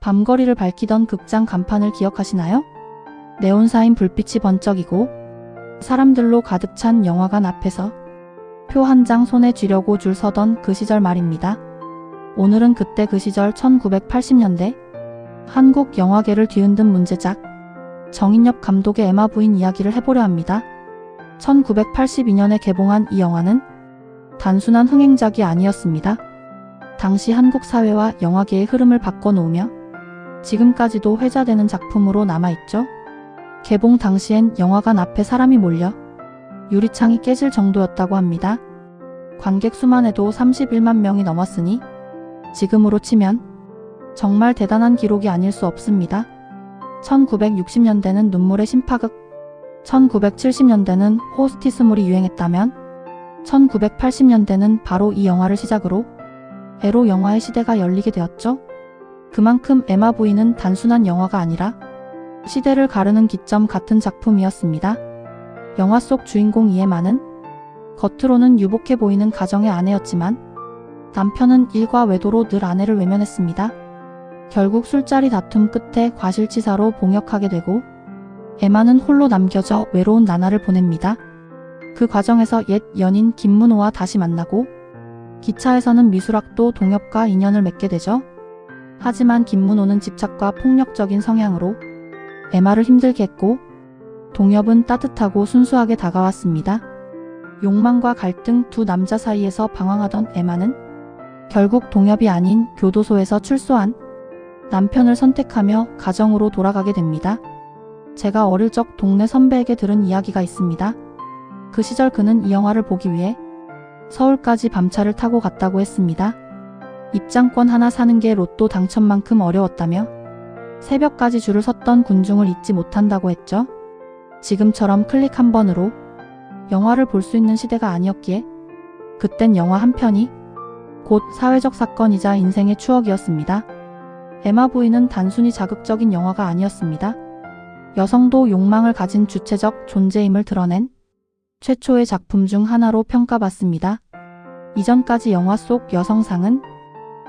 밤거리를 밝히던 극장 간판을 기억하시나요? 네온사인 불빛이 번쩍이고 사람들로 가득 찬 영화관 앞에서 표 한 장 손에 쥐려고 줄 서던 그 시절 말입니다. 오늘은 그때 그 시절 1980년대 한국 영화계를 뒤흔든 문제작 정인엽 감독의 에마 부인 이야기를 해보려 합니다. 1982년에 개봉한 이 영화는 단순한 흥행작이 아니었습니다. 당시 한국 사회와 영화계의 흐름을 바꿔놓으며 지금까지도 회자되는 작품으로 남아있죠. 개봉 당시엔 영화관 앞에 사람이 몰려 유리창이 깨질 정도였다고 합니다. 관객 수만 해도 31만 명이 넘었으니 지금으로 치면 정말 대단한 기록이 아닐 수 없습니다. 1960년대는 눈물의 심파극, 1970년대는 호스티스물이 유행했다면 1980년대는 바로 이 영화를 시작으로 에로 영화의 시대가 열리게 되었죠. 그만큼 에마 부인은 단순한 영화가 아니라 시대를 가르는 기점 같은 작품이었습니다. 영화 속 주인공 이에마는 겉으로는 유복해 보이는 가정의 아내였지만 남편은 일과 외도로 늘 아내를 외면했습니다. 결국 술자리 다툼 끝에 과실치사로 봉역하게 되고 에마는 홀로 남겨져 외로운 나날을 보냅니다. 그 과정에서 옛 연인 김문호와 다시 만나고 기차에서는 미술학도 동엽과 인연을 맺게 되죠. 하지만 김문호는 집착과 폭력적인 성향으로 에마를 힘들게 했고 동엽은 따뜻하고 순수하게 다가왔습니다. 욕망과 갈등 두 남자 사이에서 방황하던 에마는 결국 동엽이 아닌 교도소에서 출소한 남편을 선택하며 가정으로 돌아가게 됩니다. 제가 어릴 적 동네 선배에게 들은 이야기가 있습니다. 그 시절 그는 이 영화를 보기 위해 서울까지 밤차를 타고 갔다고 했습니다. 입장권 하나 사는 게 로또 당첨만큼 어려웠다며 새벽까지 줄을 섰던 군중을 잊지 못한다고 했죠. 지금처럼 클릭 한 번으로 영화를 볼 수 있는 시대가 아니었기에 그땐 영화 한 편이 곧 사회적 사건이자 인생의 추억이었습니다. 에마 부인은 단순히 자극적인 영화가 아니었습니다. 여성도 욕망을 가진 주체적 존재임을 드러낸 최초의 작품 중 하나로 평가받습니다. 이전까지 영화 속 여성상은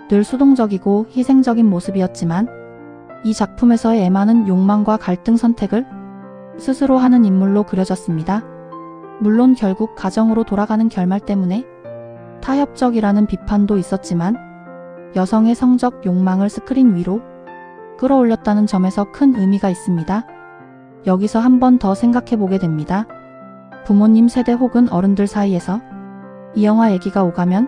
늘 수동적이고 희생적인 모습이었지만 이 작품에서의 에마는 욕망과 갈등 선택을 스스로 하는 인물로 그려졌습니다. 물론 결국 가정으로 돌아가는 결말 때문에 타협적이라는 비판도 있었지만 여성의 성적 욕망을 스크린 위로 끌어올렸다는 점에서 큰 의미가 있습니다. 여기서 한 번 더 생각해보게 됩니다. 부모님 세대 혹은 어른들 사이에서 이 영화 얘기가 오가면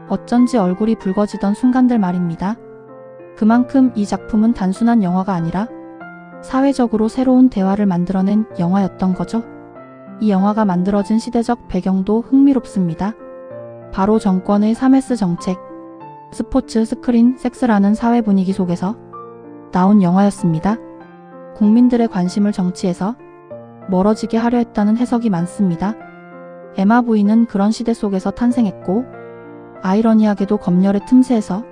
어쩐지 얼굴이 붉어지던 순간들 말입니다. 그만큼 이 작품은 단순한 영화가 아니라 사회적으로 새로운 대화를 만들어낸 영화였던 거죠. 이 영화가 만들어진 시대적 배경도 흥미롭습니다. 바로 정권의 3S 정책, 스포츠, 스크린, 섹스라는 사회 분위기 속에서 나온 영화였습니다. 국민들의 관심을 정치에서 멀어지게 하려 했다는 해석이 많습니다. 에마 부인은 그런 시대 속에서 탄생했고 아이러니하게도 검열의 틈새에서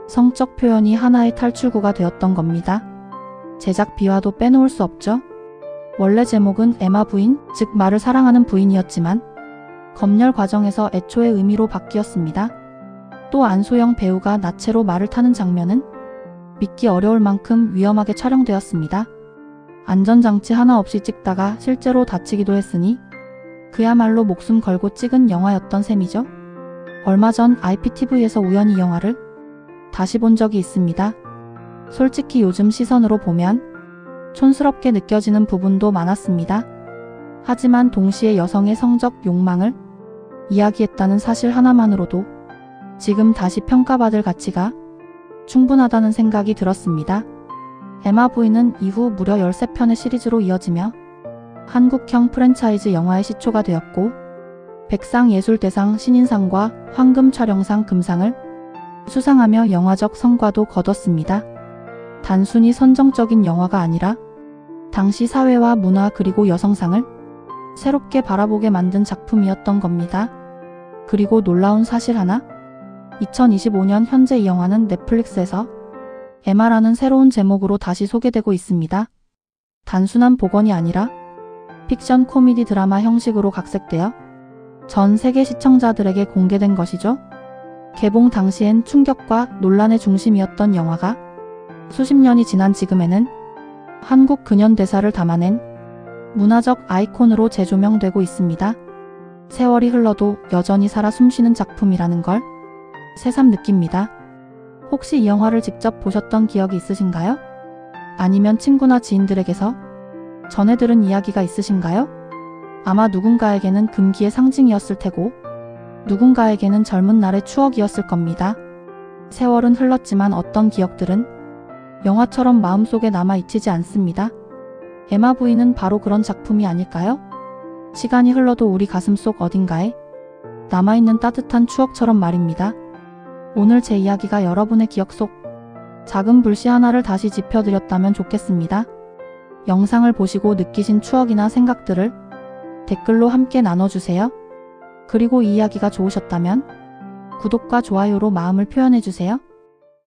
성적 표현이 하나의 탈출구가 되었던 겁니다. 제작 비화도 빼놓을 수 없죠. 원래 제목은 에마 부인, 즉 말을 사랑하는 부인이었지만 검열 과정에서 애초의 의미로 바뀌었습니다. 또 안소영 배우가 나체로 말을 타는 장면은 믿기 어려울 만큼 위험하게 촬영되었습니다. 안전장치 하나 없이 찍다가 실제로 다치기도 했으니 그야말로 목숨 걸고 찍은 영화였던 셈이죠. 얼마 전 IPTV에서 우연히 이 영화를 다시 본 적이 있습니다. 솔직히 요즘 시선으로 보면 촌스럽게 느껴지는 부분도 많았습니다. 하지만 동시에 여성의 성적 욕망을 이야기했다는 사실 하나만으로도 지금 다시 평가받을 가치가 충분하다는 생각이 들었습니다. 에마 부인은 이후 무려 13편의 시리즈로 이어지며 한국형 프랜차이즈 영화의 시초가 되었고 백상예술대상 신인상과 황금촬영상 금상을 수상하며 영화적 성과도 거뒀습니다. 단순히 선정적인 영화가 아니라 당시 사회와 문화 그리고 여성상을 새롭게 바라보게 만든 작품이었던 겁니다. 그리고 놀라운 사실 하나? 2025년 현재 이 영화는 넷플릭스에서 에마라는 새로운 제목으로 다시 소개되고 있습니다. 단순한 복원이 아니라 픽션 코미디 드라마 형식으로 각색되어 전 세계 시청자들에게 공개된 것이죠. 개봉 당시엔 충격과 논란의 중심이었던 영화가 수십 년이 지난 지금에는 한국 근현대사를 담아낸 문화적 아이콘으로 재조명되고 있습니다. 세월이 흘러도 여전히 살아 숨쉬는 작품이라는 걸 새삼 느낍니다. 혹시 이 영화를 직접 보셨던 기억이 있으신가요? 아니면 친구나 지인들에게서 전해 들은 이야기가 있으신가요? 아마 누군가에게는 금기의 상징이었을 테고 누군가에게는 젊은 날의 추억이었을 겁니다. 세월은 흘렀지만 어떤 기억들은 영화처럼 마음속에 남아 잊히지 않습니다. 에마 부인은 바로 그런 작품이 아닐까요? 시간이 흘러도 우리 가슴속 어딘가에 남아있는 따뜻한 추억처럼 말입니다. 오늘 제 이야기가 여러분의 기억 속 작은 불씨 하나를 다시 지펴드렸다면 좋겠습니다. 영상을 보시고 느끼신 추억이나 생각들을 댓글로 함께 나눠주세요. 그리고 이 이야기가 좋으셨다면 구독과 좋아요로 마음을 표현해주세요.